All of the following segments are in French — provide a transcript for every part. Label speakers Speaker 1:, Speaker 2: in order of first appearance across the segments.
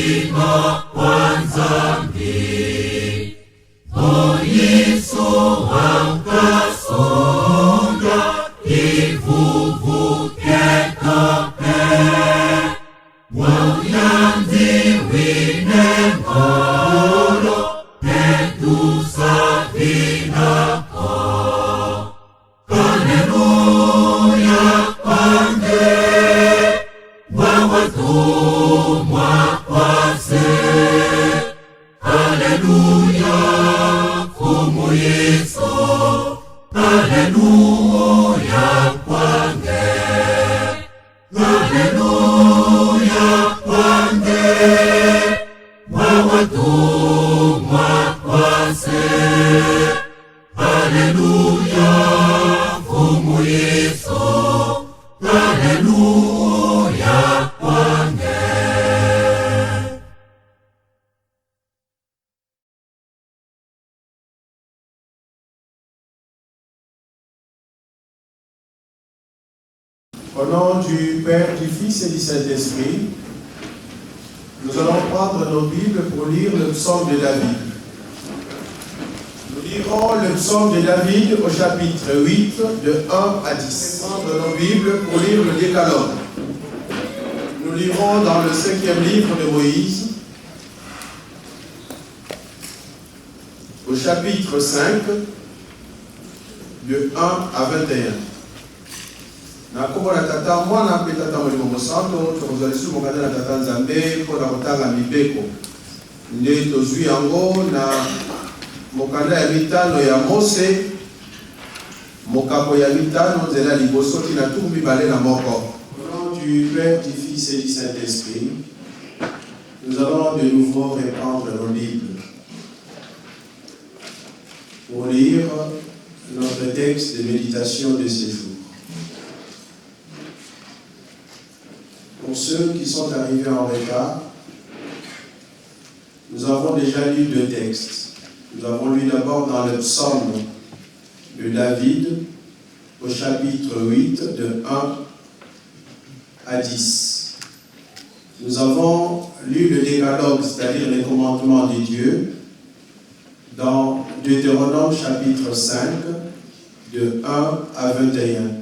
Speaker 1: uzima wa dhambi. O Yesu wakasonga ivuvuke kape, wanyanzi wine ngoro petu savinako. Haleluya kwange wawatumwa kwase. Haleluya kumu Yesu. Haleluya kwange. Haleluya kwange wawatumwa kwase. Haleluya kumu Yesu. Haleluya kwange.
Speaker 2: Au nom du Père, du Fils et du Saint-Esprit, nous allons prendre nos Bibles pour lire le psaume de David. Nous lirons le psaume de David au chapitre 8, de 1 à 10. Prendre nos Bibles pour lire le Décalogue. Nous lirons dans le 5e livre de Moïse, au chapitre 5, de 1 à 21. Na kombo na tata mwana pe tata molimo mosanto tokozalisi mokanda na tata nzambe mpona kotanga mibeko nde tozwi yango na mokanda ya mitano ya Mose, mokako ya mitano nzela liboso tina tuku mibale na moko. Au nom du Père, du Fils et du Saint-Esprit, nous allons de nouveau reprendre nos Bibles pour lire notre texte de méditation de ce jour. Pour ceux qui sont arrivés en retard, nous avons déjà lu deux textes. Nous avons lu d'abord dans le psaume de David, au chapitre 8, de 1 à 10. Nous avons lu le Décalogue, c'est-à-dire les commandements de Dieu, dans Deutéronome chapitre 5, de 1 à 21.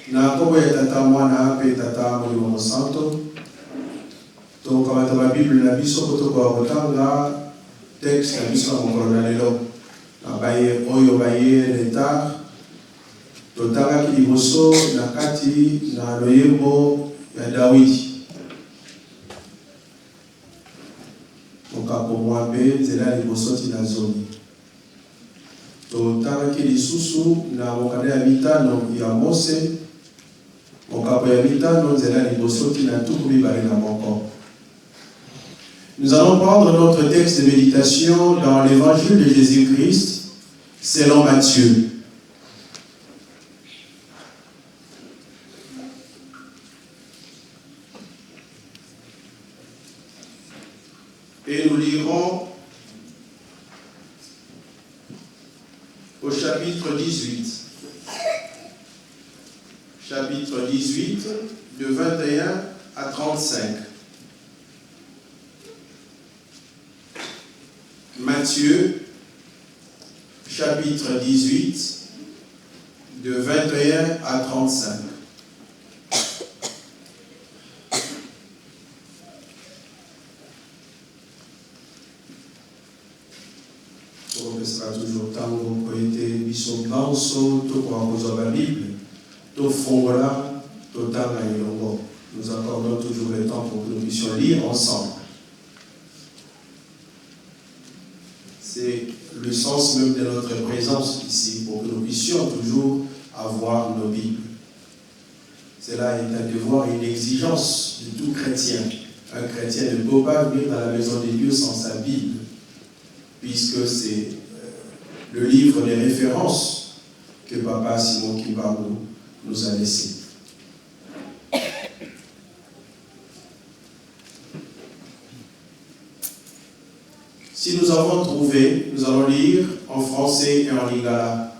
Speaker 2: Na kombo ya tata mwana pe tata molimo mosanto tokamata ba Bible na biso kotoko kotanga texte na biso na mokolo na lelo na baye oyo baye retard totangaki liboso na kati na loyembo ya Dawidi mokako mwabe nzela liboso tina zoni totangaki lisusu na mokanda ya mitano ya Mose. Nous allons prendre notre texte de méditation dans l'évangile de Jésus-Christ selon Matthieu. Et nous lirons au chapitre 18. Chapitre 18, de 21 à 35. Matthieu, chapitre 18, de 21 à 35. On sera toujours temps pour poéter Bisson Banso, tout pour avoir la Bible. Nous accordons toujours le temps pour que nous puissions lire ensemble. C'est le sens même de notre présence ici, pour que nous puissions toujours avoir nos Bibles. Cela est un devoir et une exigence de tout chrétien. Un chrétien ne peut pas venir dans la maison de Dieu sans sa Bible, puisque c'est le livre des références que Papa Simon Kimbarou nous a laissé. Si nous avons trouvé, nous allons lire en français et en lingala.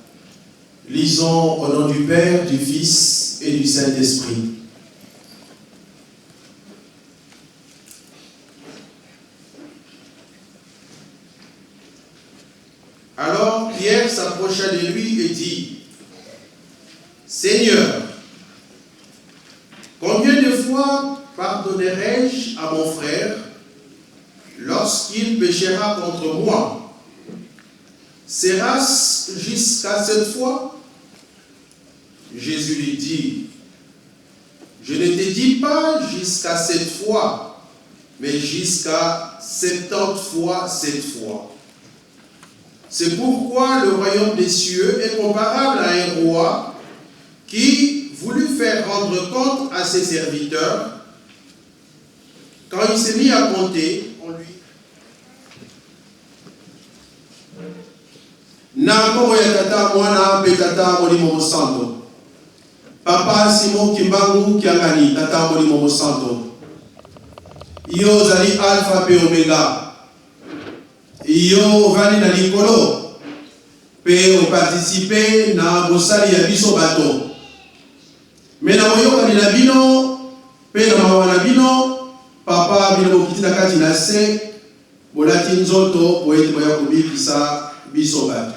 Speaker 2: Lisons au nom du Père, du Fils et du Saint-Esprit. Alors Pierre s'approcha de lui et dit, Seigneur, combien de fois pardonnerai-je à mon frère lorsqu'il péchera contre moi? Sera-ce jusqu'à 7 fois? Jésus lui dit, je ne te dis pas jusqu'à 7 fois, mais jusqu'à 70 fois 7 fois. C'est pourquoi le royaume des cieux est comparable à un roi qui voulut faire rendre compte à ses serviteurs. Quand il s'est mis à compter, on lui Nako ya tata mwana pe tata molimo mosanto. Papa Simon Kimbangu Kiangani tata molimo mosanto. Iyo zali alpha pe omega. Iyo vani na likolo pe participer na bosali ya biso bato. Mena moyoka ni na bino pe na mawana bino papa bino bokiti na kati na se bolati nzoto po ete boya kobikisa biso bato.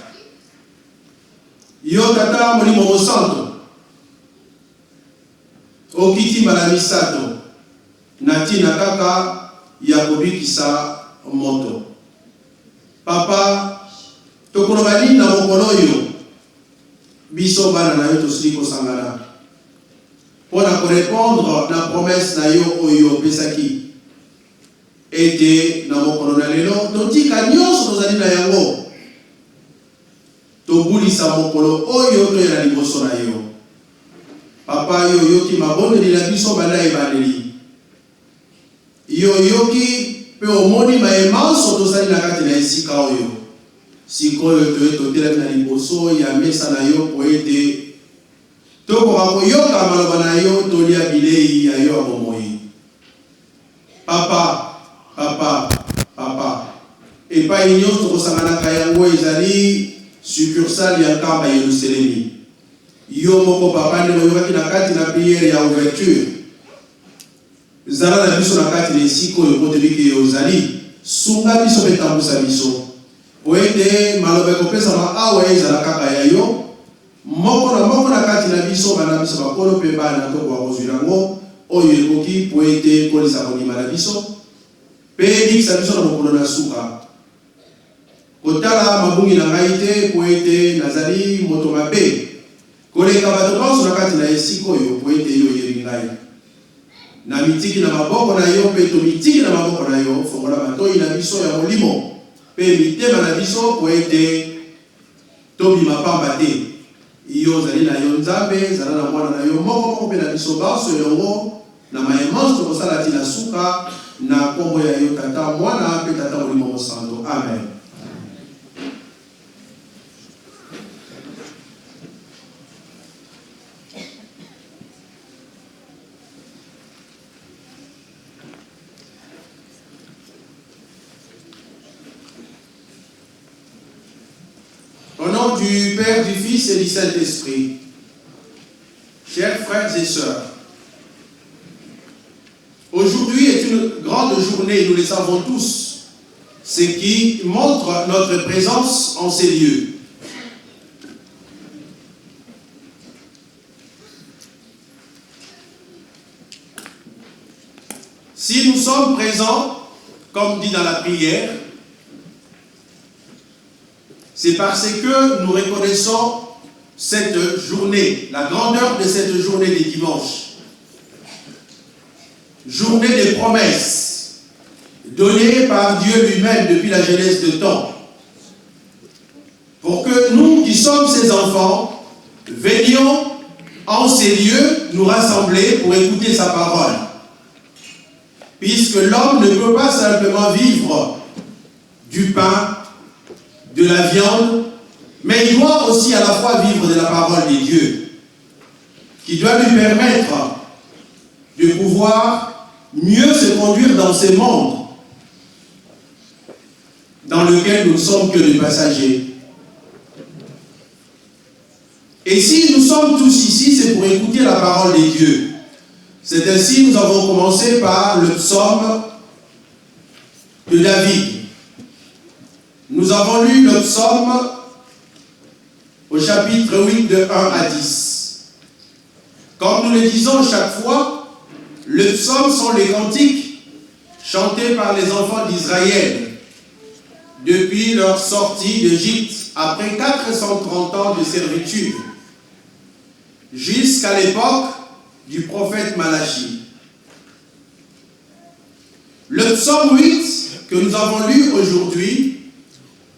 Speaker 2: Yo tata molimo mosanto okiti mbala misato na tina kaka ya kobikisa moto. Papa, tokoloba nini na mokolo oyo biso bana na yo tosili kosangana mpona korépondre na promesse na yo oyo opesaki ete na mokolo na lelo totika nyonso tozali na yango tobulisa mokolo oyo toya na liboso na yo. Papa, yo yoki mabondeli na biso banda ebandeli, yo yoki pe omoni maemanso tozali na kati na esika oyo sikoyo toye totelemi na liboso ya mesa na yo po ete tokoka koyoka maloba na yo tolia bilei ya yo ya bomoi. Papa, papa, papa, epai nyonso tokosanganaka yango ezali succursale ya nkamba Yerusalemi. Yo moko papa nde oyokaki na kati na priere ya ouverture zala na biso na kati na esika oyo po tebiki ozali sunga biso mpe tambusa biso po ete maloba ekopesama awa ezala kaka ya yo moko na kati na biso bana biso bakolo mpe bana tokoka kozwila yango oyo ekoki po ete kolisa kondima na biso mpe ebikisa biso na mokolo na suka. Kotala mabungi na ngai te po ete nazali moto mabe koleka bato nyonso na kati na esika oyo po ete yo oyeli ngai na mitiki na maboko na yo mpe tomitiki na maboko na yo fongola matoi na biso ya molimo mpe mitema na biso po ete tobima pamba te. Iyo ozali na yo Nzambe, zala na mwana na yo moko mpe na biso baso elongo na maemanso tokosala ti na suka na kombo ya yo tata mwana mpe tata molimo mosantu. Amen. Au nom du Père, du Fils et du Saint-Esprit, chers frères et sœurs, aujourd'hui est une grande journée, nous le savons tous, ce qui montre notre présence en ces lieux. Si nous sommes présents, comme dit dans la prière, c'est parce que nous reconnaissons cette journée, la grandeur de cette journée des dimanches. Journée des promesses, donnée par Dieu lui-même depuis la genèse de temps. Pour que nous qui sommes ses enfants, venions en ces lieux nous rassembler pour écouter sa parole. Puisque l'homme ne peut pas simplement vivre du pain, de la viande, mais il doit aussi à la fois vivre de la parole de Dieu, qui doit lui permettre de pouvoir mieux se conduire dans ce monde dans lequel nous ne sommes que des passagers. Et si nous sommes tous ici, c'est pour écouter la parole de Dieu. C'est ainsi que nous avons commencé par le psaume de David. Nous avons lu le psaume au chapitre 8 de 1 à 10. Comme nous le disons chaque fois, les psaumes sont les cantiques chantés par les enfants d'Israël depuis leur sortie d'Égypte après 430 ans de servitude jusqu'à l'époque du prophète Malachie. Le psaume 8 que nous avons lu aujourd'hui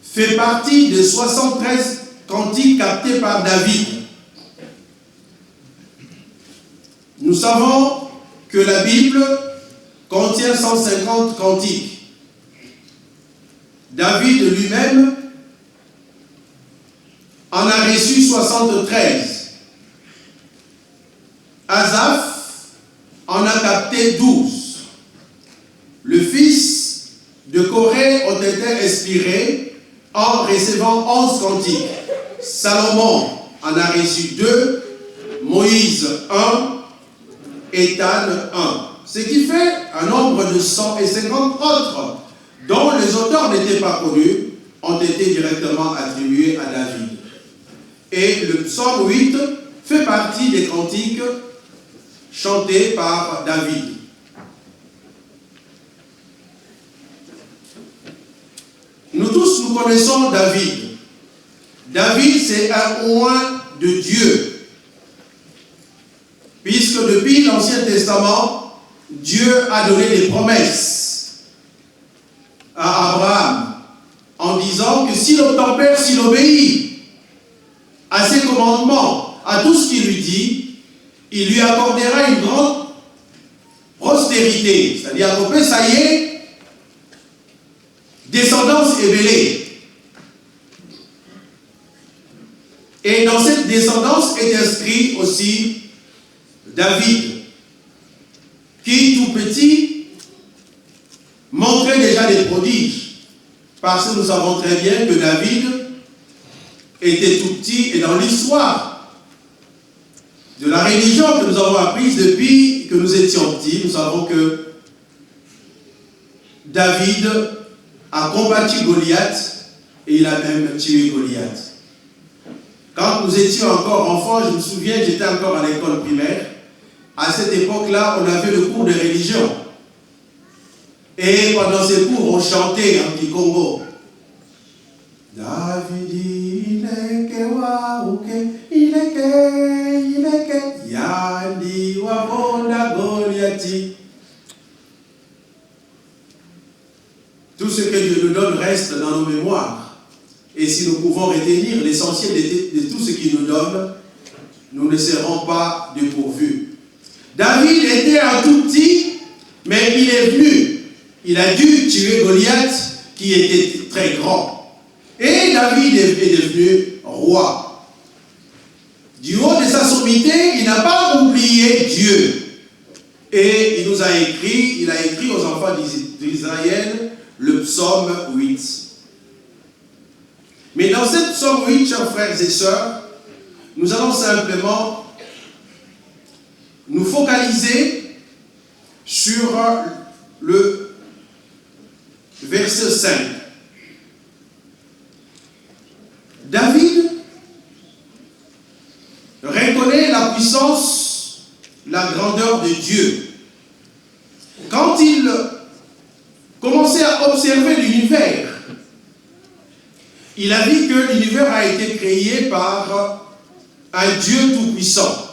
Speaker 2: fait partie de 73 cantiques captés par David. Nous savons que la Bible contient 150 cantiques. David lui-même en a reçu 73. Asaph en a capté 12. Le fils de Corée ont été inspirés en recevant 11 cantiques. Salomon en a reçu 2, Moïse 1, Étan 1. Ce qui fait un nombre de 150 autres, dont les auteurs n'étaient pas connus, ont été directement attribués à David. Et le psaume 8 fait partie des cantiques chantés par David. Nous tous, nous connaissons David. David, c'est un oint de Dieu. Puisque depuis l'Ancien Testament, Dieu a donné des promesses à Abraham en disant que s'il obtempère, s'il obéit à ses commandements, à tout ce qu'il lui dit, il lui accordera une grande postérité. C'est-à-dire que ça y est, descendance évelée. Et dans cette descendance est inscrit aussi David, qui tout petit montrait déjà des prodiges, parce que nous savons très bien que David était tout petit, et dans l'histoire de la religion que nous avons apprise depuis que nous étions petits, nous savons que David a combattu Goliath et il a même tué Goliath. Quand nous étions encore enfants, je me souviens, j'étais encore à l'école primaire. À cette époque-là, on avait le cours de religion. Et pendant ces cours, on chantait un petit Congo. David, ileke wauke, ileke, yandi wabonda Goliathi. Tout ce que Dieu nous donne reste dans nos mémoires. Et si nous pouvons retenir l'essentiel de tout ce qu'il nous donne, nous ne serons pas dépourvus. David était un tout petit, mais il est venu. Il a dû tuer Goliath, qui était très grand. Et David est devenu roi. Du haut de sa sommité, il n'a pas oublié Dieu. Et il nous a écrit, il a écrit aux enfants d'Israël le psaume 8. Mais dans cette psaume 8, chers frères et sœurs, nous allons simplement nous focaliser sur le verset 5. David reconnaît la puissance, la grandeur de Dieu. Quand il commençait à observer l'univers, il a vu que l'univers a été créé par un Dieu tout-puissant.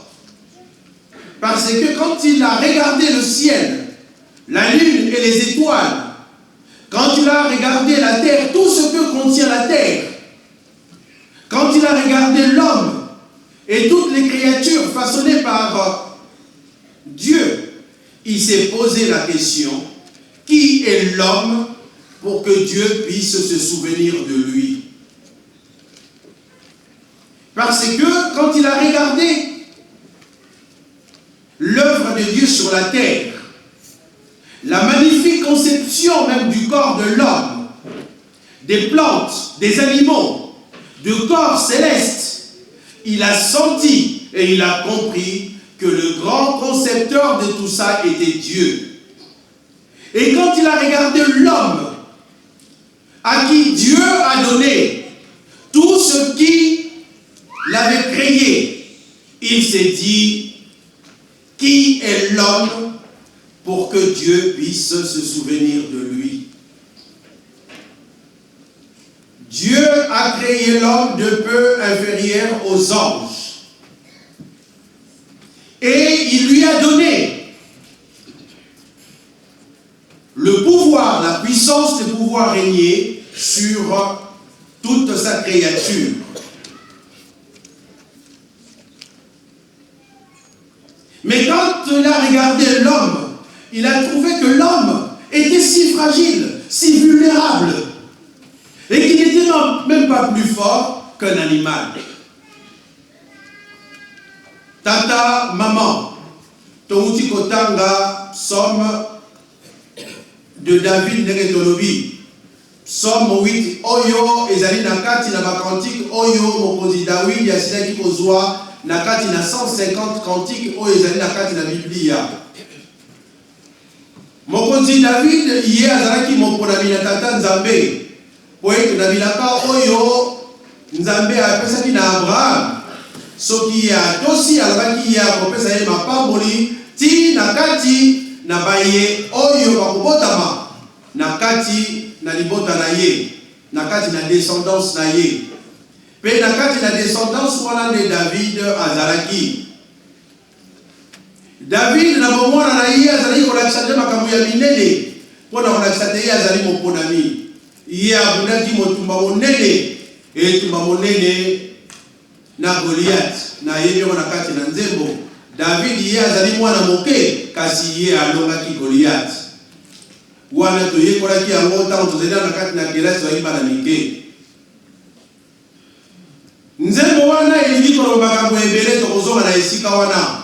Speaker 2: Parce que quand il a regardé le ciel, la lune et les étoiles, quand il a regardé la terre, tout ce que contient la terre, quand il a regardé l'homme et toutes les créatures façonnées par Dieu, il s'est posé la question, qui est l'homme pour que Dieu puisse se souvenir de lui? Parce que quand il a regardé l'œuvre de Dieu sur la terre, la magnifique conception même du corps de l'homme, des plantes, des animaux, du corps céleste, il a senti et il a compris que le grand concepteur de tout ça était Dieu. Et quand il a regardé l'homme, à qui Dieu a donné tout ce qui
Speaker 3: prier, il s'est dit, qui est l'homme pour que Dieu puisse se souvenir de lui? Dieu a créé l'homme de peu inférieur aux anges. Et il lui a donné le pouvoir, la puissance de pouvoir régner sur toute sa créature. Mais quand il a regardé l'homme, il a trouvé que l'homme était si fragile, si vulnérable, et qu'il n'était même pas plus fort qu'un animal. Tata, maman, Touti Kotanga, Somme de David Negetolobi, Somme 8, Oyo, Ezali Nakati na bakantik, Oyo, Mokozi David, Yasinaki Kozwa, Nakati na 150 kantik, Oyo, Ezali Nakati na Biblia. Mokozi David, Iye Azaraki Mokonami na Tata Nzambe, Oyo, Nabilaka, Oyo, Nzambe apesaki na Abraham. Soki ya tosi alabaki ya kopesa ye mapamboli ti nakati na baye oyo bakobotama nakati na libota na ye nakati na descendance na ye pe nakati na descendance wana de David azalaki. David na bomona na ye azali kolakisa te makambo ya minene mpona kolakisa te ye azali moponami ye abundaki motumba monene etumba monene na Goliath na yeye wana kati na nzembo. David ye azali mwana moke kasi ye alongaki Goliath wana toyekolaki yango ntango tozali na kati na kelasi bayimba na mike. Nzembo wana elingi koloba makambo ebele tokozonga na esika wana.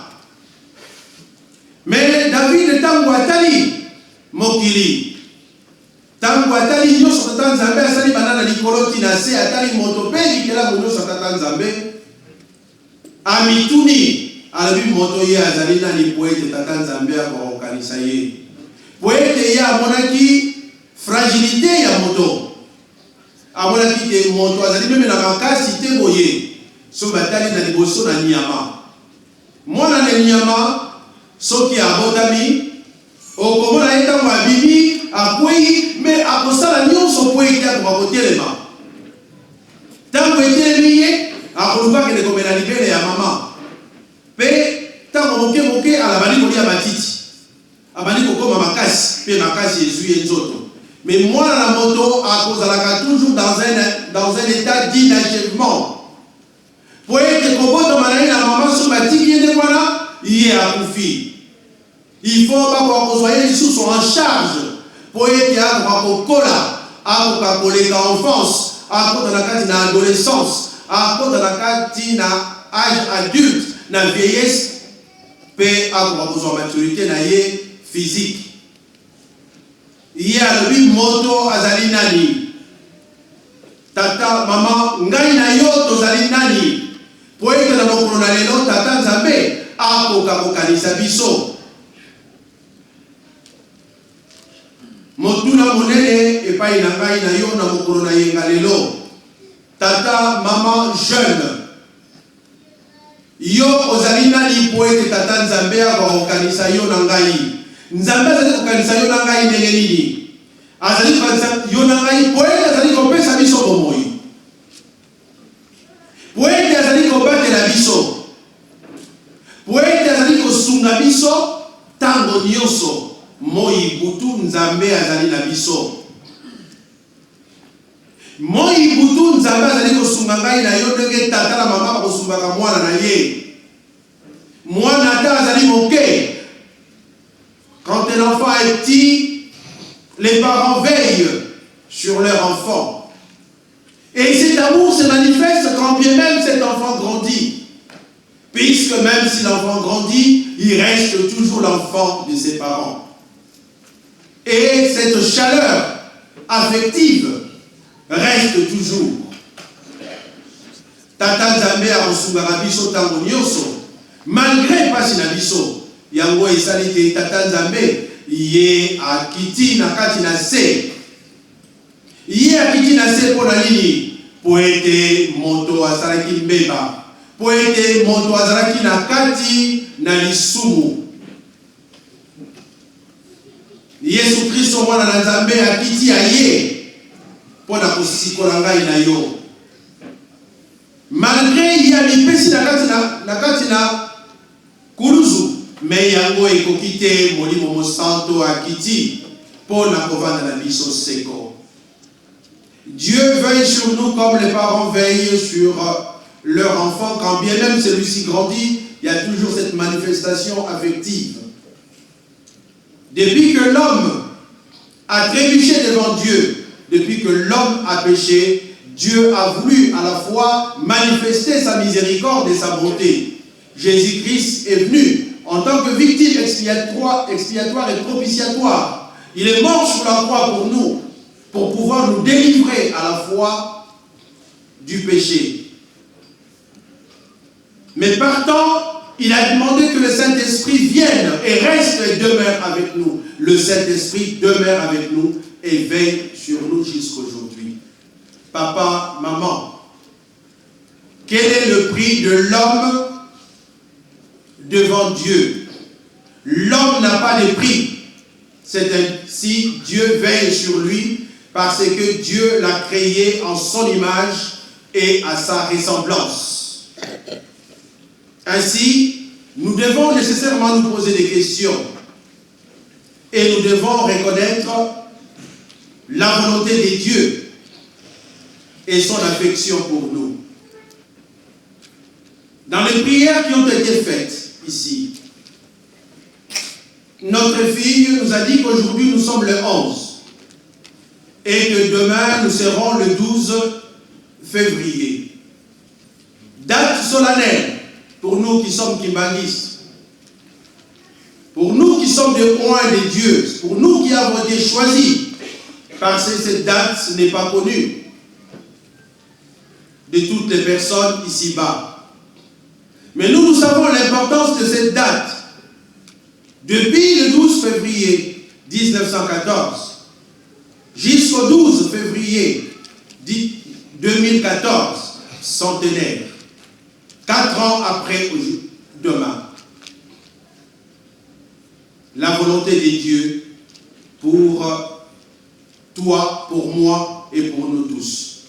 Speaker 3: Mais David ntango atali mokili, ntango atali nyonso tata Nzambe asali banana likolo tina se atali moto mpe likela nyonso tata Nzambe amituni alabi moto ye azali na lipoete tata Nzambe akokanisa ye. Poete ye amonaki fragilité ya moto, amonaki te moto azali meme na makasi te boye so batali na liboso na nyama. Mwana na nyama soki abotami okomona ye ntango abimi akwei me akosala nyonso po ete akotelema. Ntango etelemi ye akoluka kende komela libele ya mama pe ntango moke moke alabali kolia matiti abali kokoma makasi pe makasi ezwi nzoto. Mais mwana na moto akozalaka toujours dans un état d'inachèvement po ete kobotama na ye na mama so batiki ye nde wana ye akufi. Il faut bakozwa ye lisusu en charge po ete akokola akokoleka enfance akota na kati na adolescence akota na kati na âge adulte na vieillesse pe akokozwa maturité na ye physique. Ye alobi moto azali nani? Tata mama ngai na yo tozali nani? Po ete na mokolo na lelo tata Nzambe akoka kokanisa biso. Motuna monene epai na ngai na yo na mokolo na yenga lelo. Tata mama jeune, yo ozali nani po ete tata Nzambe akokanisa yo na ngai? Nzambe azali kokanisa yo na ngai ndenge nini? Azali kokanisa yo na ngai po ete azali kopesa biso bomoi, po ete azali kobatela biso, po ete azali kosunga biso tango nyonso. Moi butu Nzambe azali na biso. Moi butu Nzambe azali kosunga ngai na yo ndenge tata na mama bakosungaka mwana na ye. Mwana ata azali moke. Quand un enfant est petit, les parents veillent sur leur enfant. Et cet amour se manifeste quand bien même cet enfant grandit. Puisque même si l'enfant grandit, il reste toujours l'enfant de ses parents. Et cette chaleur affective reste toujours. Tata Nzambe akosungaka biso tango nyonso malgré pasi na biso. Yango esali te tata Nzambe ye akiti na kati na se. Ye akiti na se pona nini? Po ete moto asalaki mbeba po ete moto azalaki na kati na lisumu. Yesu Kristo mwana na Nzambe akiti aye po na kosikola ngai na yo. Malgré il y a mipesi na kati na kuluzu, me yango ekokite molimo mosanto akiti po na kovanda na biso seko. Dieu veille sur nous comme les parents veillent sur leur enfant. Quand bien même celui-ci grandit, il y a toujours cette manifestation affective. Depuis que l'homme a trébuché devant Dieu, depuis que l'homme a péché, Dieu a voulu à la fois manifester sa miséricorde et sa bonté. Jésus-Christ est venu en tant que victime expiatoire et propitiatoire. Il est mort sur la croix pour nous, pour pouvoir nous délivrer à la fois du péché. Mais partant, il a demandé que le Saint-Esprit vienne et reste et demeure avec nous. Le Saint-Esprit demeure avec nous et veille sur nous jusqu'aujourd'hui. Papa, maman, quel est le prix de l'homme devant Dieu? L'homme n'a pas de prix. C'est ainsi Dieu veille sur lui parce que Dieu l'a créé en son image et à sa ressemblance. Ainsi, nous devons nécessairement nous poser des questions et nous devons reconnaître la volonté de Dieu et son affection pour nous. Dans les prières qui ont été faites ici, notre fille nous a dit qu'aujourd'hui nous sommes le 11 et que demain nous serons le 12 février. Date solennelle pour nous qui sommes kimbangistes, pour nous qui sommes des oints de Dieu, pour nous qui avons été choisis, parce que cette date n'est pas connue de toutes les personnes ici-bas. Mais nous savons l'importance de cette date. Depuis le 12 février 1914 jusqu'au 12 février 2014, centenaire, 4 ans après demain. La volonté de Dieu pour toi, pour moi et pour nous tous.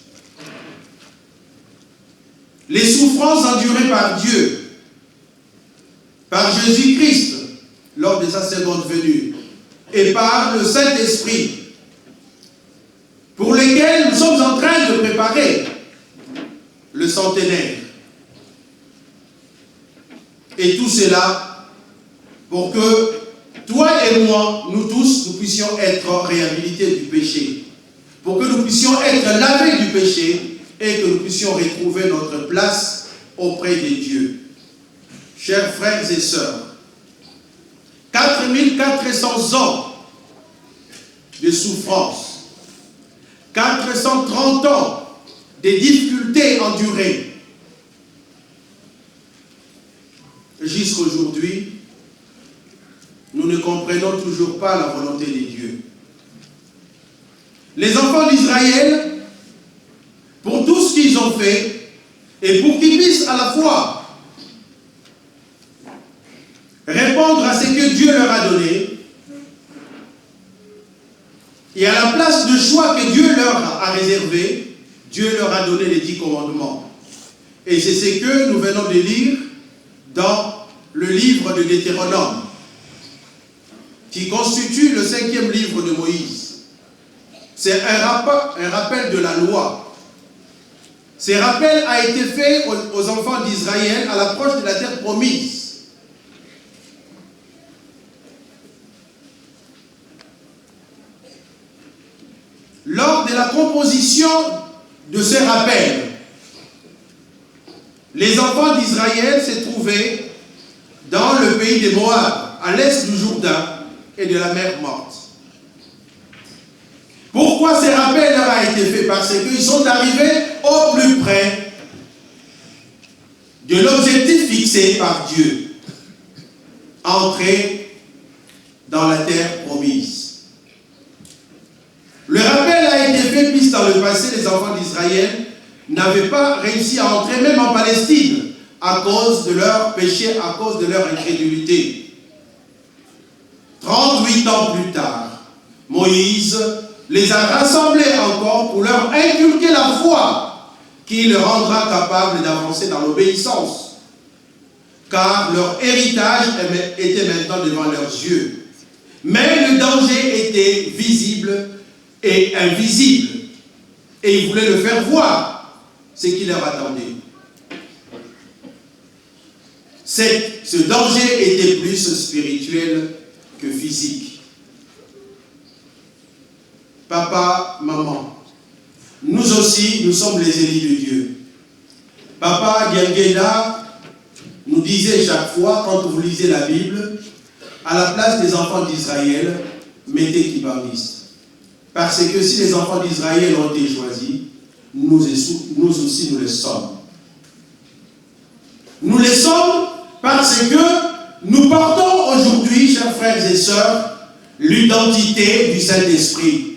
Speaker 3: Les souffrances endurées par Dieu, par Jésus-Christ, lors de sa seconde venue, et par le Saint-Esprit, pour lesquels nous sommes en train de préparer le centenaire. Et tout cela pour que toi et moi, nous tous, nous puissions être réhabilités du péché. Pour que nous puissions être lavés du péché et que nous puissions retrouver notre place auprès de Dieu. Chers frères et sœurs, 4400 ans de souffrance, 430 ans de difficultés endurées, jusqu'aujourd'hui, nous ne comprenons toujours pas la volonté de Dieu. Les enfants d'Israël, pour tout ce qu'ils ont fait, et pour qu'ils puissent à la fois répondre à ce que Dieu leur a donné, et à la place de choix que Dieu leur a réservé, Dieu leur a donné les 10 commandements. Et c'est ce que nous venons de lire dans le livre de Deutéronome, qui constitue le 5e livre de Moïse. C'est un rappel de la loi. Ce rappel a été fait aux enfants d'Israël à l'approche de la terre promise. Lors de la composition de ce rappel, les enfants d'Israël se trouvaient dans le pays de Moab, à l'est du Jourdain et de la mer Morte. Pourquoi ce rappel leur a été fait? Parce qu'ils sont arrivés au plus près de l'objectif fixé par Dieu. Entrer dans la terre promise. Le rappel a été fait puisque dans le passé, les enfants d'Israël n'avaient pas réussi à entrer même en Palestine à cause de leur péché, à cause de leur incrédulité. 38 ans plus tard, Moïse les a rassemblés encore pour leur inculquer la foi qui les rendra capables d'avancer dans l'obéissance. Car leur héritage était maintenant devant leurs yeux. Mais le danger était visible et invisible. Et ils voulaient le faire voir, ce qui leur attendait. Ce danger était plus spirituel que physique. Papa, maman, nous aussi, nous sommes les élus de Dieu. Papa Diangela nous disait chaque fois, quand vous lisez la Bible, à la place des enfants d'Israël, mettez Kibanguiste. Parce que si les enfants d'Israël ont été choisis, nous aussi nous le sommes. Nous le sommes parce que nous portons aujourd'hui, chers frères et sœurs, l'identité du Saint-Esprit.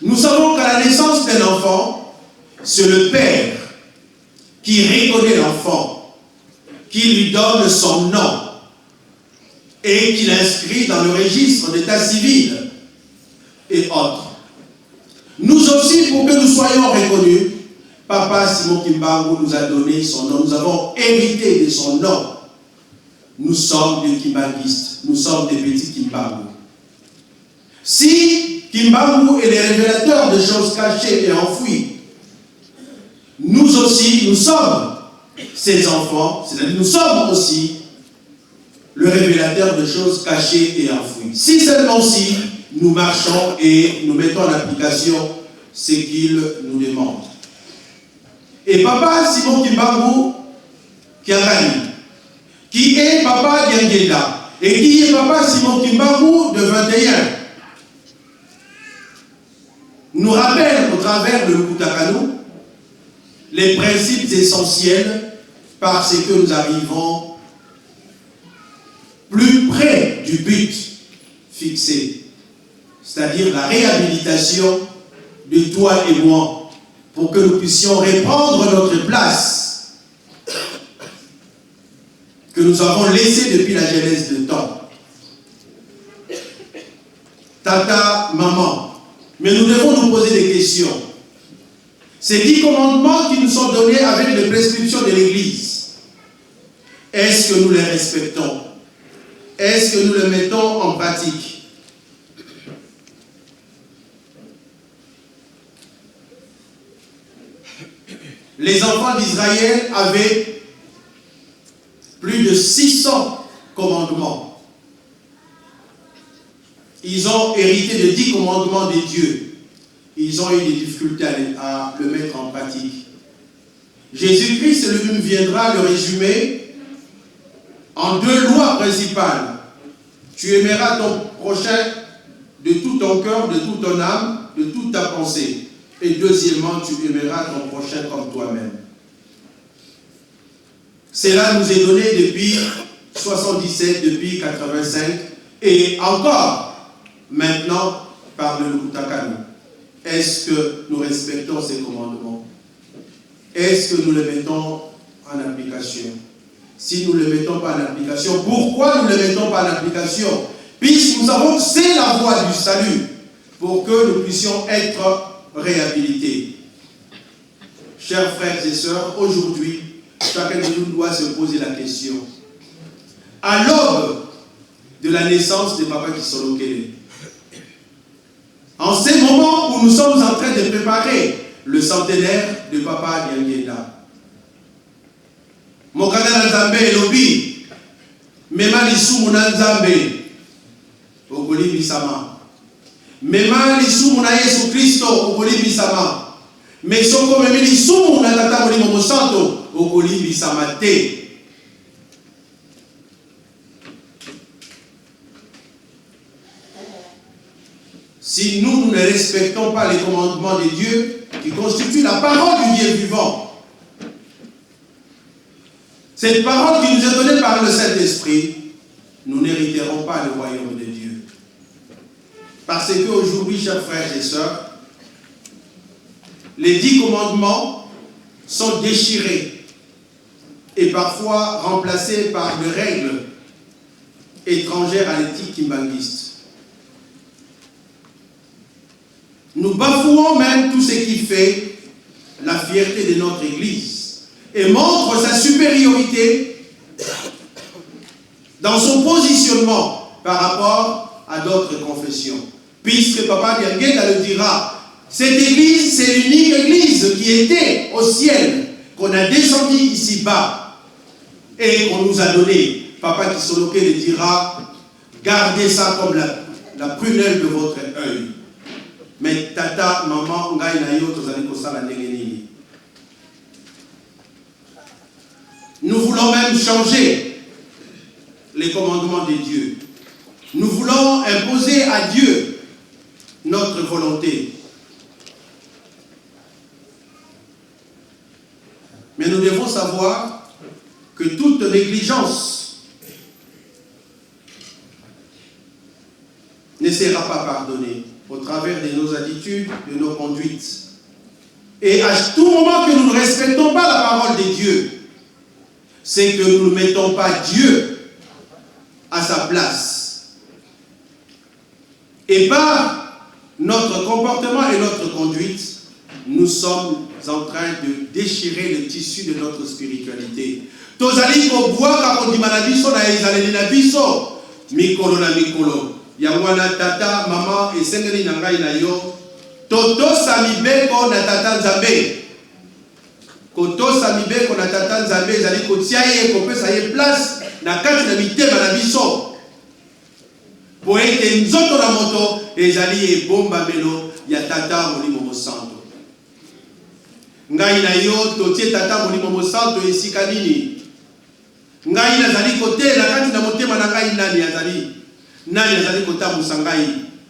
Speaker 3: Nous savons qu'à la naissance d'un enfant, c'est le Père qui reconnaît l'enfant, qui lui donne son nom et qui l'inscrit dans le registre d'état civil et autres. Nous aussi, pour que nous soyons reconnus, Papa Simon Kimbangu nous a donné son nom. Nous avons hérité de son nom. Nous sommes des Kimbanguistes. Nous sommes des petits Kimbangu. Si Kimbangu est le révélateur de choses cachées et enfouies, nous aussi, nous sommes ses enfants. C'est-à-dire, nous sommes aussi le révélateur de choses cachées et enfouies. Si seulement si nous marchons et nous mettons en application ce qu'il nous demande. Et Papa Simon Kimbangu Kiangani, qui est Papa Diangela, et qui est Papa Simon Kimbangu de 21, nous rappelle au travers de l'Ukutakanu les principes essentiels parce que nous arrivons plus près du but fixé, c'est-à-dire la réhabilitation de toi et moi, pour que nous puissions reprendre notre place que nous avons laissée depuis la genèse de temps. Tata, maman, mais nous devons nous poser des questions. Ces 10 commandements qui nous sont donnés avec les prescriptions de l'Église, est-ce que nous les respectons? Est-ce que nous les mettons en pratique? Les enfants d'Israël avaient plus de 600 commandements. Ils ont hérité de 10 commandements de Dieu. Ils ont eu des difficultés à le mettre en pratique. Jésus-Christ lui-même viendra le résumer en 2 lois principales. Tu aimeras ton prochain de tout ton cœur, de toute ton âme, de toute ta pensée. Et deuxièmement, tu aimeras ton prochain comme toi-même. Cela nous est donné depuis 77, depuis 85, et encore maintenant par le Lukutakanu. Est-ce que nous respectons ces commandements? Est-ce que nous les mettons en application? Si nous ne les mettons pas en application, pourquoi nous ne les mettons pas en application? Puisque nous savons que c'est la voie du salut pour que nous puissions être réhabilités. Chers frères et sœurs, aujourd'hui, chacun de nous doit se poser la question. À l'aube de la naissance de Papa Kisolokele, en ces moments où nous sommes en train de préparer le centenaire de Papa Diangela, Mokana Nzambe Elobi, Mema Lisumu Nzambe, Ogoli Bisama. Mema lisumu na Yesu Kristo okolibisama. Mesoko memi lisumu na tata molimo mosanto okolibisama te. Si nous ne respectons pas les commandements de Dieu qui constituent la parole du Dieu vivant, cette parole qui nous est donnée par le Saint-Esprit, nous n'hériterons pas le royaume de Dieu. Parce qu'aujourd'hui, chers frères et sœurs, les 10 commandements sont déchirées et parfois remplacées par des règles étrangères à l'éthique kimbanguiste. Nous bafouons même tout ce qui fait la fierté de notre Église et montre sa supériorité dans son positionnement par rapport à d'autres confessions. Puisque Papa Diangela le dira, cette Église, c'est l'unique Église qui était au ciel, qu'on a descendu ici-bas et qu'on nous a donné. Papa Kisoloke le dira, gardez ça comme la prunelle de votre œil. Mais tata, maman, ngai na yo tozali kosala ndenge nini. Nous voulons même changer les commandements de Dieu. Nous voulons imposer à Dieu notre volonté. Mais nous devons savoir que toute négligence ne sera pas pardonnée au travers de nos attitudes, de nos conduites. Et à tout moment que nous ne respectons pas la parole de Dieu, c'est que nous ne mettons pas Dieu à sa place. Et par notre comportement et notre conduite, nous sommes en train de déchirer le tissu de notre spiritualité. Tozali ko boaka kondima na biso na ezaleli na biso mikolo na mikolo. Yangwana tata mama esengeli na ngai na yo totosa mibeko na tata Nzambe. Kotosa mibeko na tata Nzambe ezali kotia ye kopesa ye place na kati na mitema na biso. Po ete nzoto na moto ezali ebombamelo ya tata Molimo Mosantu. Ngai na yo totie tata Molimo Mosantu esika nini? Ngai nazali kote na kati na motema na ngai nani azali? Nani azali kotambusa ngai?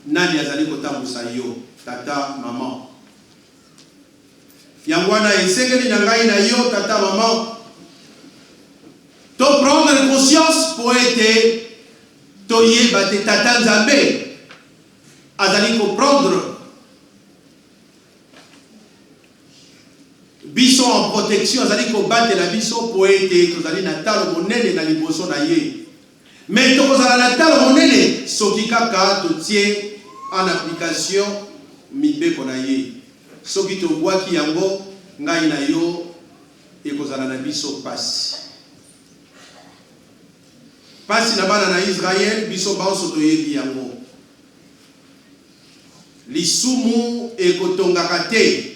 Speaker 3: Nani azali kotambusa yo? Tata maman. Yangwana esengeli na ngai na yo tata maman. To prendre conscience pour être toye bate tata Nzambe. Azali ko prendre biso en protection, azali ko battre la biso po ete tozali na talo monene na liboso na ye. Mais tokozala na talo monene soki kaka totie en application mibeko na ye. Soki tobwaki yango ngai na yo ekozala na biso pasi. Pasi na bana na Israël biso banso toyebi yango. Lisumu ekotongaka te.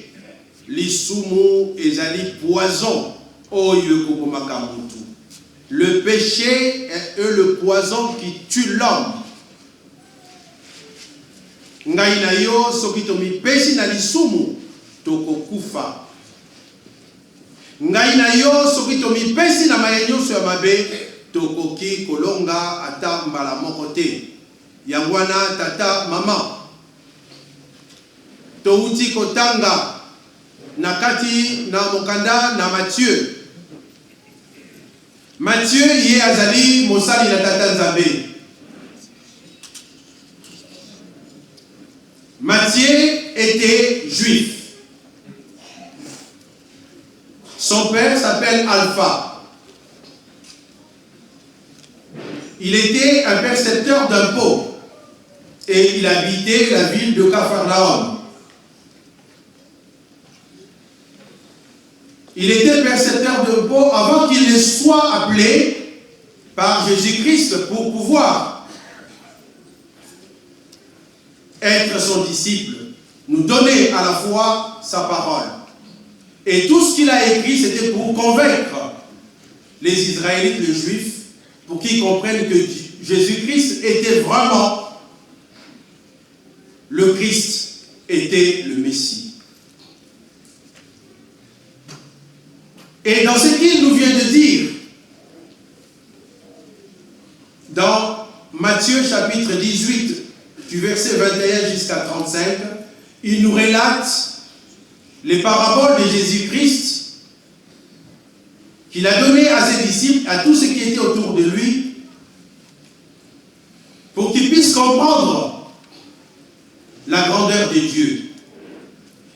Speaker 3: Lisumu ezali poison oyo kokomaka mutu. Le péché est le poison qui tue l'homme. Ngai na yo soki tomi pesi na lisumu tokokufa. Ngai na yo soki tomi pesi na mayenyoso ya mabe tokoki kolonga ata mbala moko te. Yangwana tata mama touti kotanga nakati na mokanda na Matthieu. Matthieu ye azali mosali na tata Nzambe. Matthieu était juif. Son père s'appelle Alpha. Il était un percepteur d'impôts et il habitait la ville de Capharnaüm. Il était percepteur d'impôts avant qu'il ne soit appelé par Jésus-Christ pour pouvoir être son disciple, nous donner à la fois sa parole. Et tout ce qu'il a écrit, c'était pour convaincre les Israélites, les Juifs, pour qu'ils comprennent que Jésus-Christ était vraiment le Christ, était le Messie. Et dans ce qu'il nous vient de dire, dans Matthieu chapitre 18, du verset 21 jusqu'à 35, il nous relate les paraboles de Jésus-Christ qu'il a donné à ses disciples, à tous ceux qui étaient autour de lui, pour qu'ils puissent comprendre la grandeur de Dieu.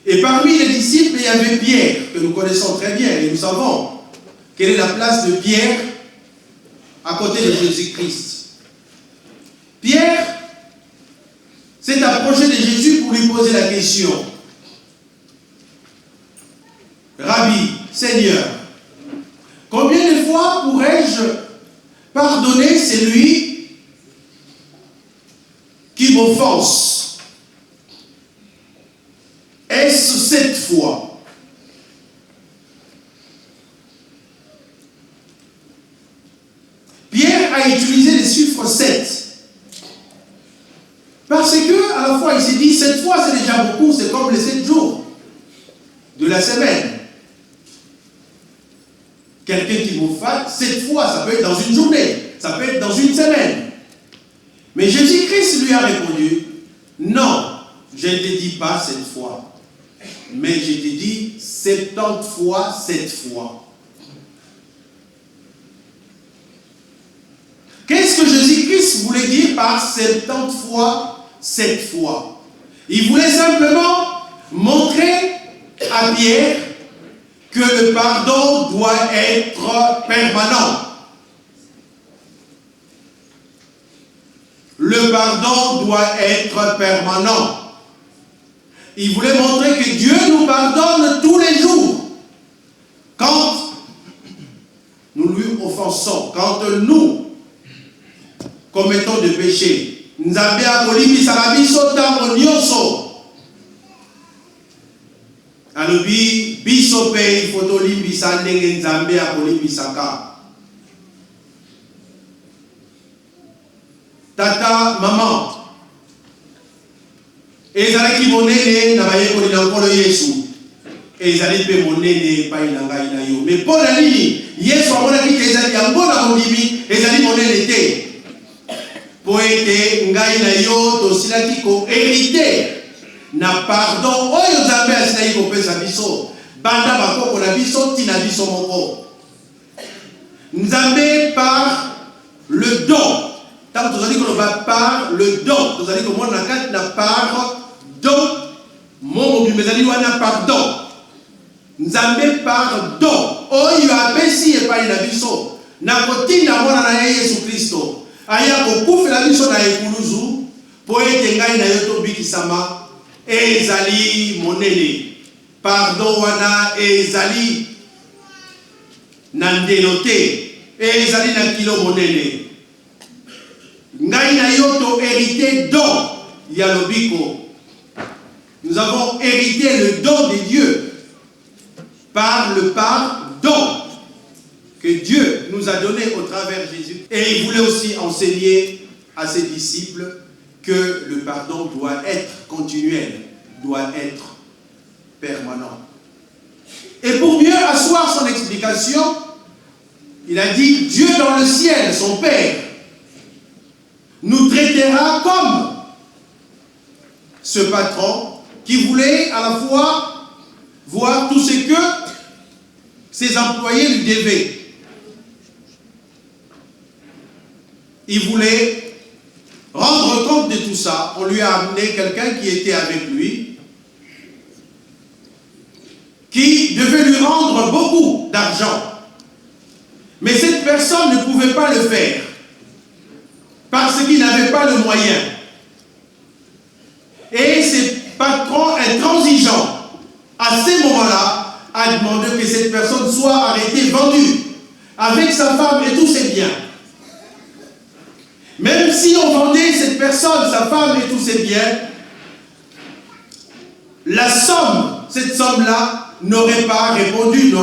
Speaker 3: Et Et parmi les disciples, il y avait Pierre, que nous connaissons très bien, et nous savons quelle est la place de Pierre à côté de Jésus-Christ. Pierre s'est approché de Jésus pour lui poser la question. Rabbi, Seigneur, combien de fois pourrais-je pardonner celui qui m'offense? Est-ce 7 fois? Pierre a utilisé le chiffre 7. Parce que, à la fois, il s'est dit, 7 fois c'est déjà beaucoup, c'est comme les 7 jours de la semaine. Quelqu'un qui m'offense, 7 fois, ça peut être dans une journée, ça peut être dans une semaine. Mais Jésus-Christ lui a répondu, non, je ne te dis pas 7 fois, mais je te dis 70 fois 7 fois. Qu'est-ce que Jésus-Christ voulait dire par 70 fois 7 fois? Il voulait simplement montrer à Pierre que le pardon doit être permanent. Le pardon doit être permanent. Il voulait montrer que Dieu nous pardonne tous les jours. Quand nous lui offensons, quand nous commettons des péchés, Nzambe akolimbisaka biso ntango nyonso. Alobi biso pe ifo tolimbisa ndenge Nzambe akolimbisaka. Tata, maman, ezalaki monene na bayekoli na nkolo Yesu, ezali mpe monene epai na ngai na yo. Mais mpo na nini Yesu amonaki ke ezali yango na mondimi ezali monene te? Po ete ngai na yo tosilaki koherite na pardon oyo Nzambe asilaki kopesa biso banda bakoko na biso tina biso moko. Nzambe par le don. Tant que vous allez qu'on par le don, vous allez que moi na par don, mon mais allez wana pardon. Nzambe pardon. Oyo apesi e pa ina biso. Na kotina mona na Yesu Kristo. Aya kokufela biso na ekuluzu po ete ngai na yo tobikisama ezali monene. Pardon wana ezali na ndelo te, ezali na kilo monene. Ngai na yo to hérité don ya lobiko. Nous avons hérité le don de Dieu par le pardon que Dieu nous a donné au travers de Jésus. Et il voulait aussi enseigner à ses disciples que le pardon doit être continuel, doit être permanent. Et pour mieux asseoir son explication, il a dit, Dieu dans le ciel, son Père, nous traitera comme ce patron qui voulait à la fois voir tout ce que ses employés lui devaient. Il voulait rendre compte de tout ça. On lui a amené quelqu'un qui était avec lui, qui devait lui rendre beaucoup d'argent. Mais cette personne ne pouvait pas le faire parce qu'il n'avait pas le moyen. Et ce patron intransigeant, à ce moment-là, a demandé que cette personne soit arrêtée, vendue, avec sa femme et tous ses biens. Même si on vendait cette personne, sa femme et tous ses biens, la somme, cette somme-là, n'aurait pas répondu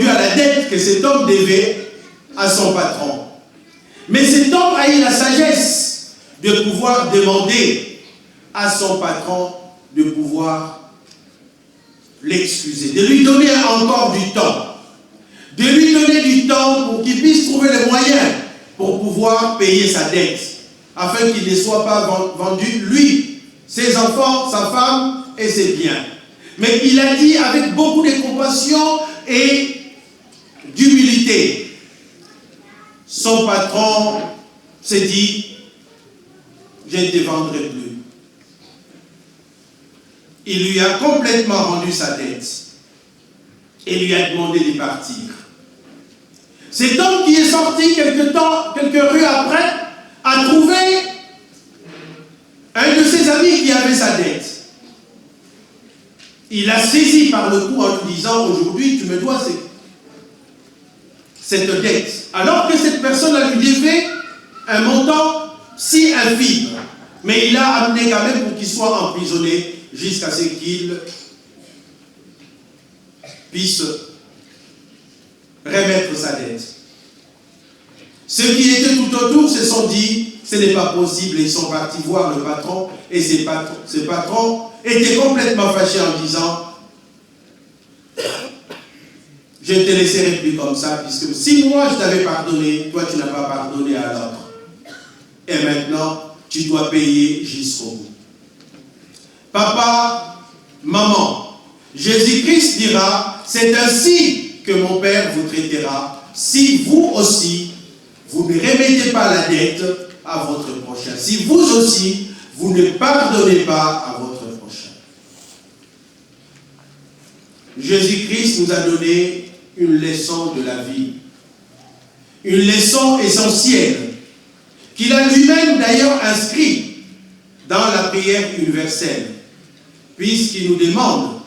Speaker 3: à la dette que cet homme devait à son patron. Mais cet homme a eu la sagesse de pouvoir demander à son patron de pouvoir l'excuser, de lui donner encore du temps. De lui donner du temps pour qu'il puisse trouver les moyens pour pouvoir payer sa dette, afin qu'il ne soit pas vendu, lui, ses enfants, sa femme et ses biens. Mais il a dit avec beaucoup de compassion et d'humilité. Son patron s'est dit, je ne te vendrai plus. il lui a complètement rendu sa dette et lui a demandé de partir. Cet homme qui est sorti quelques rues après, a trouvé un de ses amis qui avait sa dette. Il l'a saisi par le cou en lui disant, aujourd'hui tu me dois cette dette. Alors que cette personne lui devait un montant si infime. Mais il l'a amené quand même pour qu'il soit emprisonné jusqu'à ce qu'il puisse remettre sa dette. Ceux qui étaient tout autour se sont dit, ce n'est pas possible, et ils sont partis voir le patron, et ce patron était complètement fâché en disant, je ne te laisserai plus comme ça, puisque si moi je t'avais pardonné, toi tu n'as pas pardonné à l'autre. Et maintenant, tu dois payer jusqu'au bout. Papa, maman, Jésus-Christ dira, c'est ainsi que mon Père vous traitera, si vous aussi, vous ne remettez pas la dette à votre prochain. Si vous aussi, vous ne pardonnez pas à votre prochain. Jésus-Christ nous a donné une leçon de la vie. Une leçon essentielle qu'il a lui-même d'ailleurs inscrit dans la prière universelle, puisqu'il nous demande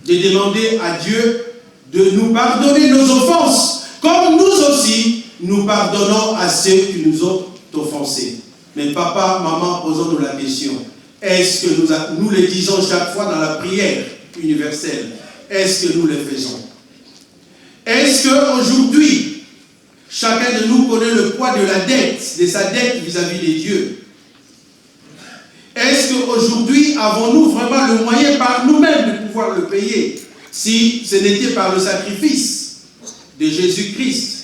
Speaker 3: de demander à Dieu de nous pardonner nos offenses, comme nous aussi, nous pardonnons à ceux qui nous ont offensés. Mais papa, maman, posons-nous la question. Est-ce que nous le disons chaque fois dans la prière universelle? Est-ce que nous le faisons? Est-ce qu'aujourd'hui, chacun de nous connaît le poids de la dette, de sa dette vis-à-vis de Dieu? Est-ce qu'aujourd'hui, avons-nous vraiment le moyen par nous-mêmes de pouvoir le payer? Si ce n'était par le sacrifice de Jésus-Christ,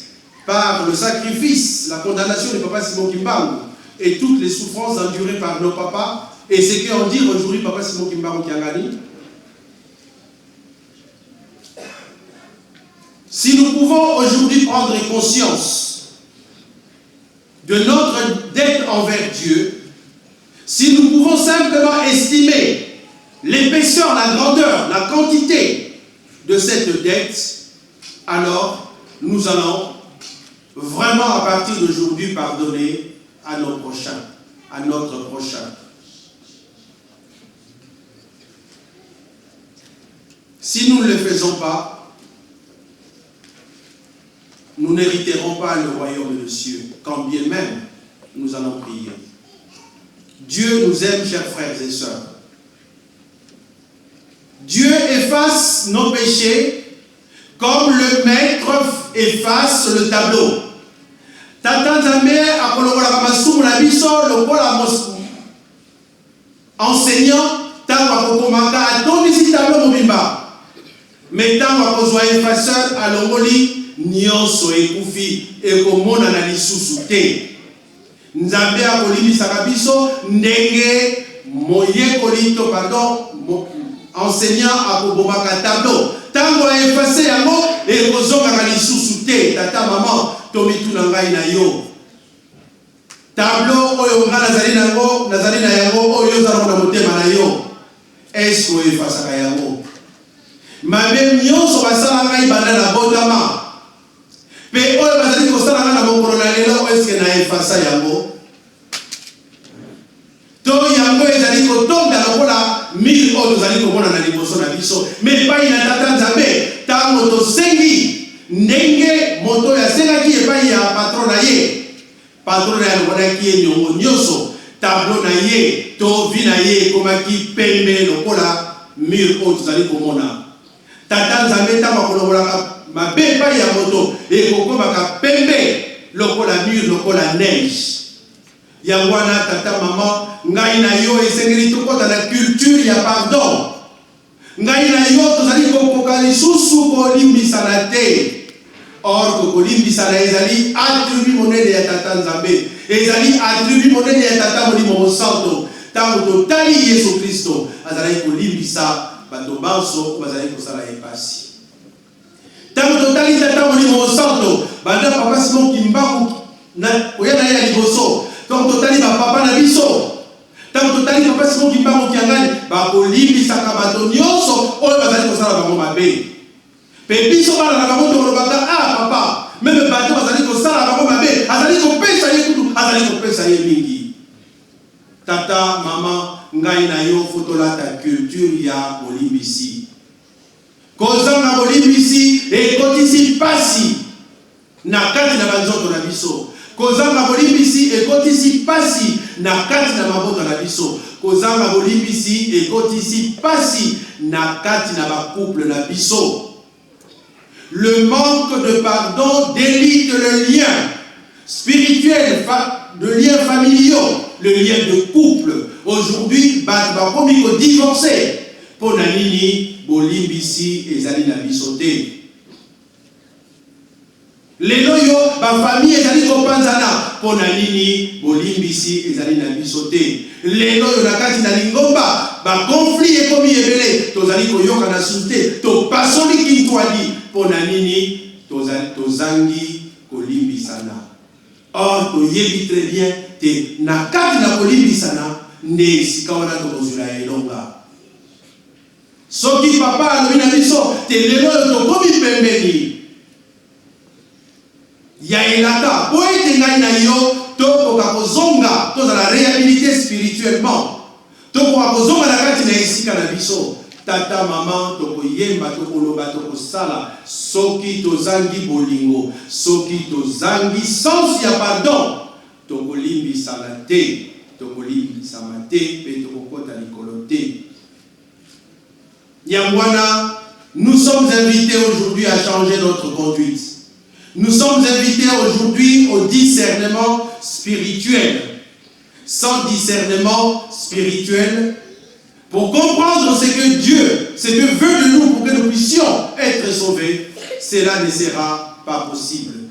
Speaker 3: par le sacrifice, la condamnation de Papa Simon Kimbangu et toutes les souffrances endurées par nos papas, et ce qu'on dit aujourd'hui Papa Simon Kimbangu qui a gagné. Si nous pouvons aujourd'hui prendre conscience de notre dette envers Dieu, si nous pouvons simplement estimer l'épaisseur, la grandeur, la quantité de cette dette, alors nous allons vraiment à partir d'aujourd'hui pardonner à nos prochains, à notre prochain. Si nous ne le faisons pas, nous n'hériterons pas le royaume des cieux, quand bien même nous allons prier. Dieu nous aime, chers frères et sœurs. Dieu efface nos péchés comme le maître efface le tableau. Tata Nzambe akolokola kamasumu na biso lokola enseignant tango akokomaka atondisi tableau mobimba. Mais tango akozwa effaceur alongoli nyonso ekufi ekomona na lisusu te. Nzambe akolimisaka biso ndenge moyekoli to enseignant akobomaka tableau. Tango a effacé yango ekozongaka lisusu te. Tata maman tomituna ngai na yo. Tableau oyo nga nazali na yango oyo ozala na motema na yo. Est-ce que efasaka yango? Mabe nyonso basala ngai banda na botama. Pe oyo bazali kosala nga na mokolo na lelo est-ce que na efasa yango? To yango ezali kotonda lokola mili oyo tozali komona na liboso na biso. Mais epai na Tata Nzambe tango tosengi ndenge moto yasengaki epai ya patron na ye. Patron na ye alobaki ye nyongo nyonso tableau na ye to vi na ye ekomaki pembe lokola mur oyo tozali komona. Tata Nzambe tango akolongolaka mabe epai ya moto ekokomaka pembe lokola mur lokola neige. Yango wana tata maman ngai na yo esengeli tokota na culture ya pardon. Ngai na yo tozali kokoka lisusu kolimbisana te. Or kolimbisana ezali attribut monene ya Tata Nzambe, ezali attribut monene ya Tata Molimo Santo. Tango totali Yesu Kristo azali kolimbisa bato banso bazali kosala epasi. Tango totali Tata Molimo Santo banda Papa Simon Kimbangu na oyana ya liboso. Tango totali ba papa na biso, tango totali bazali kopesa mo kimbango kiangani bakolimbisaka bato nyonso oyo bazali kosala bango mabe. Pe biso bana na bango tolobaka papa meme bato bazali kosala bango mabe azali kopesa ye kutu azali kopesa ye mingi. Tata mama ngai na yo fotolata culture ya bolimbisi. Kozanga bolimbisi ekotisi pasi na kati na banzoto na biso. Kozanga bolimbisi ekotisi pasi na kati na mabota na biso. Kozanga bolimbisi ekotisi pasi na kati na ba couple na biso. Le manque de pardon délite le lien spirituel, de liens familiaux, le lien de couple. Aujourd'hui, ba komi ko divorcer. Pona nini bolimbisi ezali na biso te. Lelo yo ba famille ezali kopanzana pona nini bolimbisi ezali na biso te. Lelo yo nakati na lingomba ba conflit ekomi ebele tozali koyoka na sunte to pasoli kintwali pona nini tozangi kolimbisana. Or toyebi très bien te nakati na kolimbisana nde esika wana tokozula elonga. Soki papa alobi na biso te lelo yo tokomi pembeni ya elaka po ete ngai na yo tokoka kozonga tozala réhabilité spirituellement tokoka kozonga na kati na esika na biso. Tata mama tokoyemba tokoloba tokosala soki tozangi bolingo soki tozangi sens ya pardon tokolimbisana te tokolimbisama te pe tokokota likolo te. Yangwana, nous sommes invités aujourd'hui à changer notre conduite. Nous sommes invités aujourd'hui au discernement spirituel. Sans discernement spirituel, pour comprendre ce que Dieu, ce que veut de nous pour que nous puissions être sauvés, cela ne sera pas possible.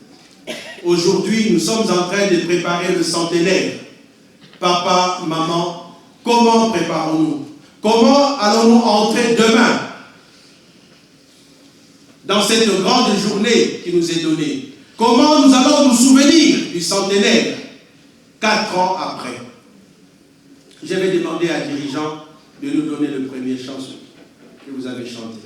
Speaker 3: Aujourd'hui, nous sommes en train de préparer le centenaire. Papa, maman, comment préparons-nous? Comment allons-nous entrer demain dans cette grande journée qui nous est donnée? Comment nous allons nous souvenir du centenaire 4 ans après? Je vais demander à dirigeant de nous donner le premier chanson que vous avez chanté.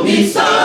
Speaker 1: Misa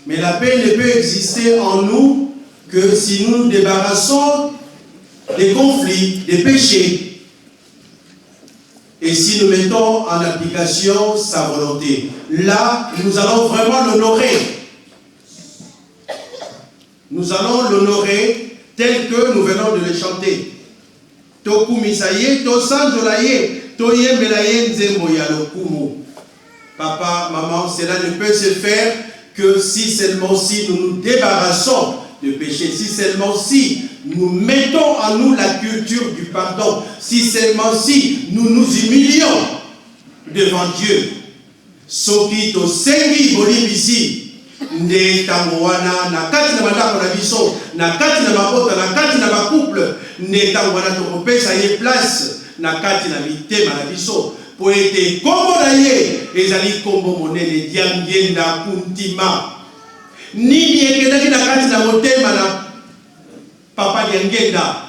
Speaker 3: Mais la paix ne peut exister en nous que si nous nous débarrassons des conflits, des péchés, et si nous mettons en application sa volonté. Là, nous allons vraiment l'honorer. Nous allons l'honorer tel que nous venons de le chanter. Tokumisaye, tosanjolaye, toyembelaye nzembo ya lokumu. Papa, maman, cela ne peut se faire que si seulement si nous nous débarrassons de péché, si seulement si nous mettons en nous la culture du pardon, si seulement si nous nous humilions devant Dieu. Soki to sengi bolibisi nde tangoana na kati na bandako na biso, na kati na mabota, na kati na bakouple, nde tangoana to kopesa ye place na kati na mitema na biso. Po ete kombo na ye ezali kombo monene diangenda kuntima nini ekendaki na kati na motema na papa diangenda.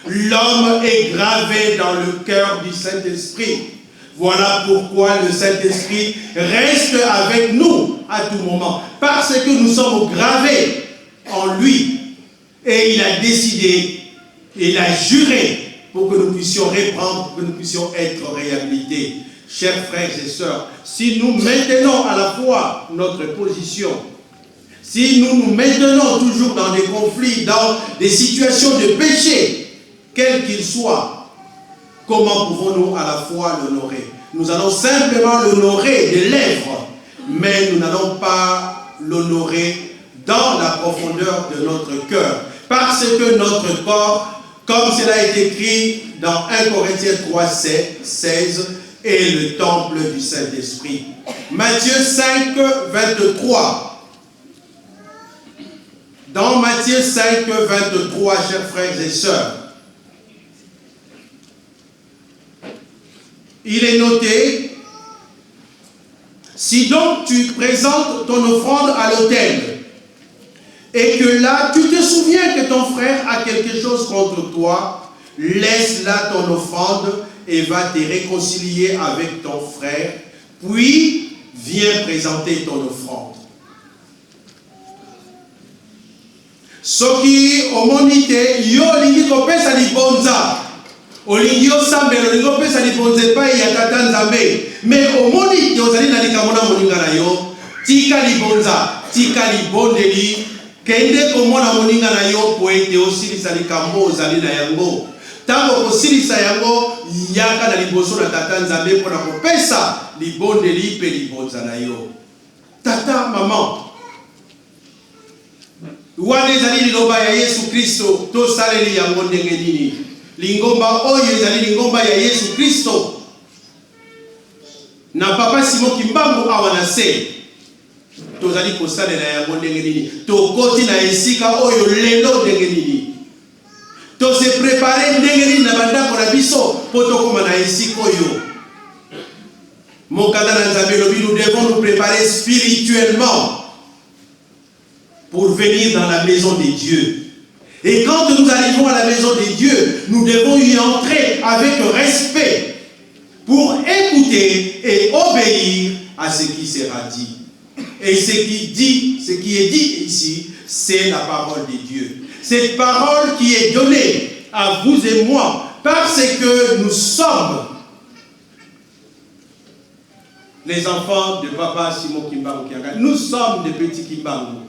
Speaker 3: L'homme est gravé dans le cœur du Saint-Esprit. Voilà pourquoi le Saint-Esprit reste avec nous à tout moment, parce que nous sommes gravés en lui, et il a décidé, il a juré pour que nous puissions reprendre, pour que nous puissions être réhabilités. Chers frères et sœurs, si nous maintenons à la fois notre position, si nous nous maintenons toujours dans des conflits, dans des situations de péché, quels qu'ils soient, comment pouvons-nous à la fois l'honorer? Nous allons simplement l'honorer des lèvres, mais nous n'allons pas l'honorer dans la profondeur de notre cœur, parce que notre corps, comme cela est écrit dans 1 Corinthiens 3, 16, est le temple du Saint-Esprit. Matthieu 5, 23. Dans Matthieu 5, 23, chers frères et sœurs, il est noté, si donc tu présentes ton offrande à l'autel, et que là, tu te souviens que ton frère a quelque chose contre toi, laisse là ton offrande et va te réconcilier avec ton frère, puis viens présenter ton offrande. Soki omonite yo lingi kopesa libonza, olingi osambela olingi opesa libonza epai ya tata Nzambe, mais omonite ozali na likambo na moninga na yo, tika libonza, tika libondeli, kende komona moninga na yo po ete osilisa likambo ozali na yango. Tango kosilisa yango yaka na liboso na tata Nzambe mpona kopesa libondeli pe libonza na yo. Tata, maman, wana ezali liloba ya Yesu Kristo, tosaleli yango ndenge nini? Lingomba oyo ezali lingomba ya Yesu Kristo. Na papa Simon Kimbangu awa na se, tozali kosalela yango ndenge nini? Tokoti na esika oyo lelo ndenge nini? To se préparer ndenge nini na bandako na biso po tokoma na esika oyo? Mon nous devons nous préparer spirituellement pour venir dans la maison de Dieu. Et quand nous arrivons à la maison de Dieu, nous devons y entrer avec respect pour écouter et obéir à ce qui sera dit. Et ce qui est dit ici, c'est la parole de Dieu. Cette parole qui est donnée à vous et moi parce que nous sommes les enfants de Papa Simon Kimbangu Kianga. Nous sommes des petits Kimbangu.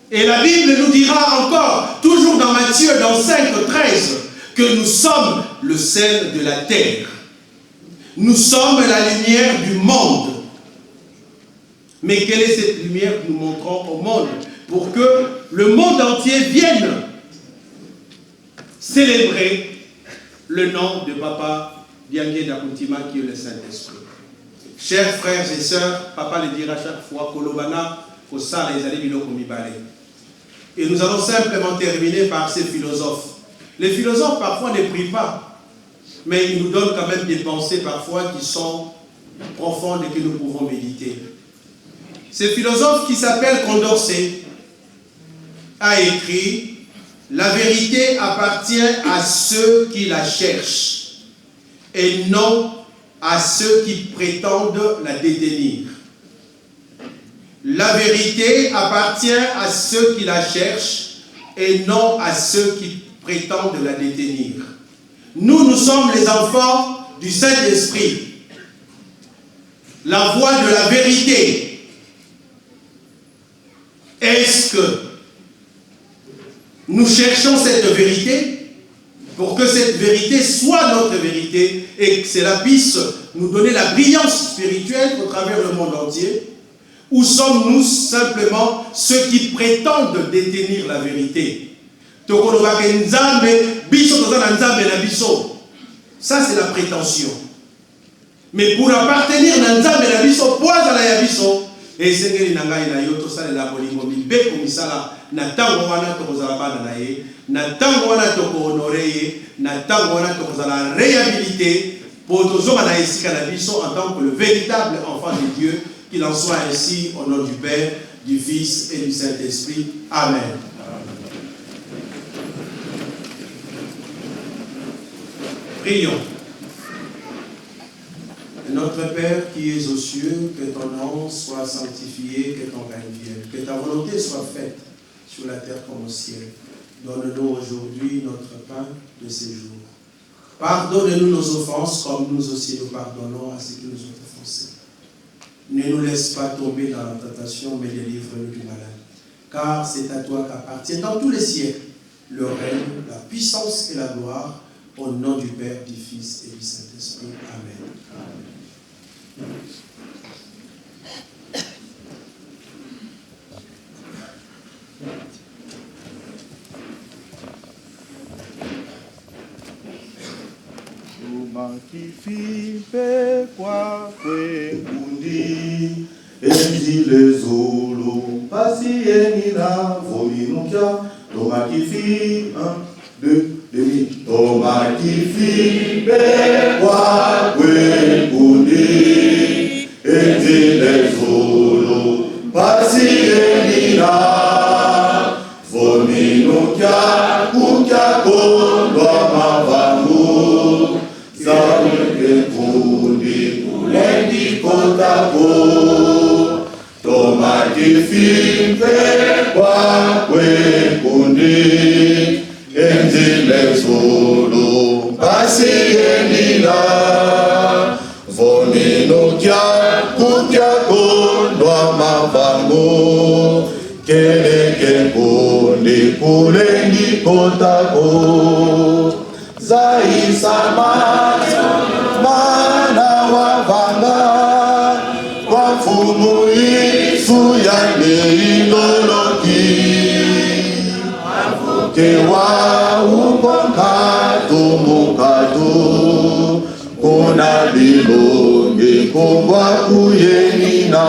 Speaker 3: Et la Bible nous dira encore, toujours dans Matthieu, dans 5:13, que nous sommes le sel de la terre. Nous sommes la lumière du monde. Mais quelle est cette lumière que nous montrons au monde pour que le monde entier vienne célébrer le nom de Papa Biangé Dakuntima qui est le Saint-Esprit. Chers frères et sœurs, Papa le dira chaque fois, Kolobana, Kosala, Ezali Biloko Mibale. Et nous allons simplement terminer par ces philosophes. Les philosophes parfois ne prient pas, mais ils nous donnent quand même des pensées parfois qui sont profondes et que nous pouvons méditer. Ce philosophe qui s'appelle Condorcet a écrit « La vérité appartient à ceux qui la cherchent et non à ceux qui prétendent la détenir. La vérité appartient à ceux qui la cherchent et non à ceux qui prétendent la détenir. Nous sommes les enfants du Saint-Esprit. La voie de la vérité. Est-ce que nous cherchons cette vérité pour que cette vérité soit notre vérité et que cela puisse nous donner la brillance spirituelle au travers le monde entier? Ou sommes-nous simplement ceux qui prétendent détenir la vérité? Ça, c'est la prétention. Mais pour appartenir à Nzambe na biso, poza na ya biso, et sengeli na ngai na yo to salela bolingo mibeko misala na tango wana tokozala bana na ye, na tango wana toko honore ye, na tango wana tokozala réhabilité pour tozoma na esika na biso en tant que le véritable enfant de Dieu. Qu'il en soit ainsi au nom du Père, du Fils et du Saint-Esprit. Amen. Prions. Notre Père qui es aux cieux, que ton nom soit sanctifié, que ton règne vienne, que ta volonté soit faite sur la terre comme au ciel. Donne-nous aujourd'hui notre pain de ces jours. Pardonne-nous nos offenses comme nous aussi nous pardonnons à ceux qui nous ont offensés. Ne nous laisse pas tomber dans la tentation, mais délivre-nous du malade. Car c'est à toi qu'appartient dans tous les siècles le règne, la puissance et la gloire, au nom du Père, du Fils et du Saint-Esprit. Amen.
Speaker 4: Makifipe kwa kwengundi Enzile zolo Pasieni na volinukia Tomakifi 1, 2, demi Tomakifipe kwa kwengundi Enzile zolo Pasieni na volinukia Kukia kondwa mavangu Zaunke kundi kulendi kotako Tomakifipe kwa kwe kundi Enzile solo pasienila Voninukia kukia kondwa mavango Keleke kundi kulendi kotako Zaisama mana wavanga kwa mfumu Yesu ya neiloloki kewa ukonkatu mukatu kuna bilonge kongwa kuyenina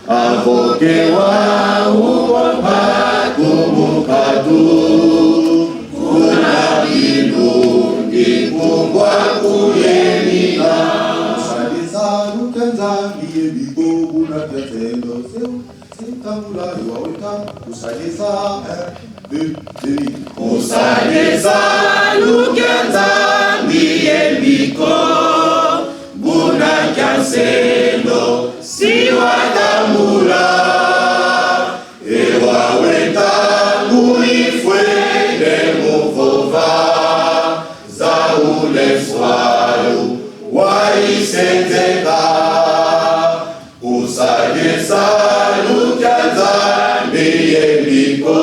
Speaker 4: avokewa ukonkatu mukatu kuna bilonge kongwa kuyenina miye biko buna tetendo sintangula iwaweka kusageza
Speaker 1: kusageza lukenza miye biko buna kansendo siwadamula
Speaker 4: ewaweka muifwe nemuvova za uleswalu waisenzeka kusageza lukanza miye biko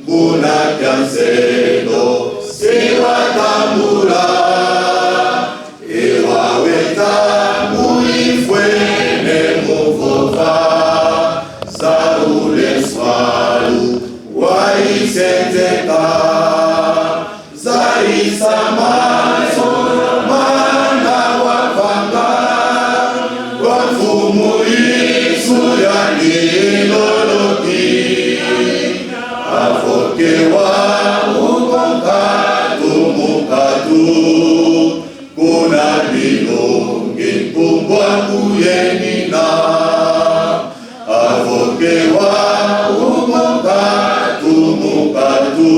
Speaker 4: buna kansendo siwadamula ewaweka muifwe nemuvova za uleswalu waisenzeka zaisamazo mana wavanga wafumu isu yaniloloki afokewa ukokatu mukatu kuna milongi kumbwa kuyenina avokewa umokatu mukatu